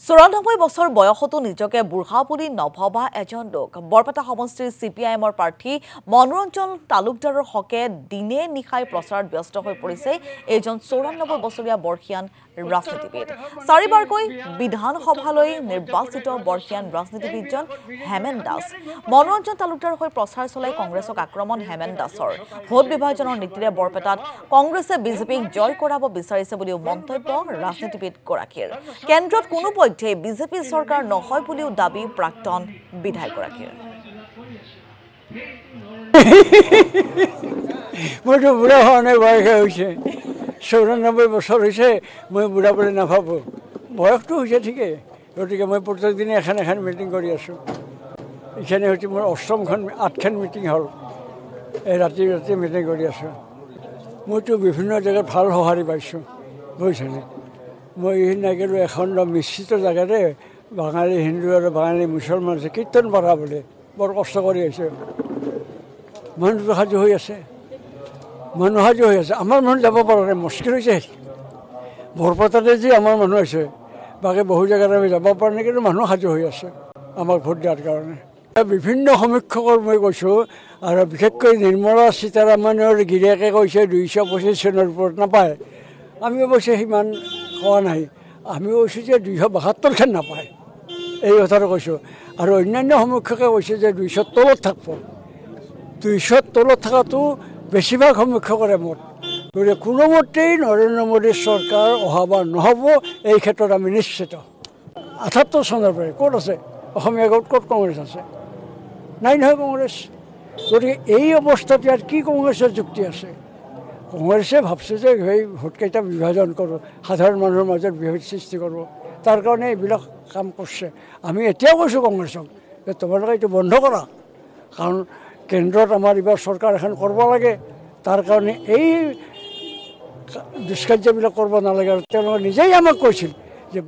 94 বছৰ বয়সতো নিজকে বুঢ়া বুলি নভবা এজন লোক বৰপেটা সমষ্টিৰ CPIMৰ প্ৰাৰ্থী মনোৰঞ্জন তালুকদাৰৰ হকে দিনে নিশাই প্ৰচাৰত ব্যস্ত হৈ পৰিছে এজন 94 বছৰীয়া বৰ্ষীয়ান ৰাজনীতিবিদ চাৰিবাৰকৈ বিধানসভালৈ নিৰ্বাচিত বৰ্ষীয়ান ৰাজনীতিবিদজন হেমেন দাস মনোৰঞ্জন তালুকদাৰৰ হৈ প্ৰচাৰ চলাই কংগ্ৰেছক আক্ৰমণ হেমেন দাসৰ ভোট বিভাজনৰ নীতিৰে বৰপেটাত কংগ্ৰেছে বিজেপিক জয় কৰাব বিচাৰিছে বুলিও মন্তব্য ৰাজনীতিবিদ গৰাকীৰ কেন্দ্ৰত কোনো বিজেপি চৰকাৰ নহয় বুলিও দাবী প্ৰাক্তন বিধায়কগৰাকীৰ মইতো বুঢ়া হোৱা নাই বয়সে হৈছে 94 বছৰ হৈছে মই বুঢ়া বুলি নাভাবোঁ বয়সটো হৈছে ঠিকেই গতিকে মই প্ৰত্যেক দিনে এখন মিটিং কৰি আছোঁ এইখানে হৈছে মোৰ 8খন মিটিং হ'ল এই ৰাতি মিটিং কৰি আছোঁ মইতো বিভিন্ন জেগাত ভাল সঁহাৰি পাইছোঁ বুজিছেনে মই সেইদিনা গ'লোঁ এখন মিশ্ৰিত জেগাতে বাঙালী হিন্দু আৰু বাঙালী মুছলমান আছে কীৰ্তন পঢ়া বুলি বৰ কষ্ট কৰি আহিছে মানুহটো সাজু হৈ আছে আমাৰ মানুহ যাব পৰা নাই মুস্কিল হৈছে বৰপেটাতে যি আমাৰ মানুহ আছে বাকী বহু জেগাত আমি যাব পৰা নাই কিন্তু মানুহ সাজু হৈ আছে আমাক ভোট দিয়াৰ কাৰণে বিভিন্ন সমীক্ষকৰ মই কৈছোঁ আৰু বিশেষকৈ নিৰ্মলা সীতাৰামনৰ গিৰিয়েকে কৈছে 225 চনৰ ওপৰত নাপায় আমি অৱশ্যে সিমান কোৱা নাই আমি কৈছোঁ যে 272খন নাপায় এই কথাটো কৈছোঁ আৰু অন্যান্য সমীক্ষকে কৈছে যে 200 তলত থাকিব 200 তলত থকাটো বেছিভাগ সমীক্ষকৰে মত গতিকে কোনোমতেই নৰেন্দ্ৰ মোদীৰ চৰকাৰ অহা বা নহ'ব এই ক্ষেত্ৰত আমি নিশ্চিত 78 চনৰ পৰাই ক'ত আছে অসমীয়া গোট ক'ত কংগ্ৰেছ আছে নাই নহয় কংগ্ৰেছ গতিকে এই অৱস্থাত ইয়াত কি কংগ্ৰেছৰ যুক্তি আছে কংগ্ৰেছে ভাবছে যে সেই ভোটকেইটা বিভাজন কৰোঁ সাধাৰণ মানুহৰ মাজত বিভেদ সৃষ্টি কৰোঁ তাৰ কাৰণে এইবিলাক কাম কৰিছে আমি এতিয়াও কৈছোঁ কংগ্ৰেছক যে তোমালোকে এইটো বন্ধ কৰা কাৰণ কেন্দ্ৰত আমাৰ এইবাৰ চৰকাৰ এখন কৰিব লাগে তাৰ কাৰণে এই দুষ্কাৰ্যবিলাক কৰিব নালাগে আৰু তেওঁলোকে নিজেই আমাক কৈছিল যে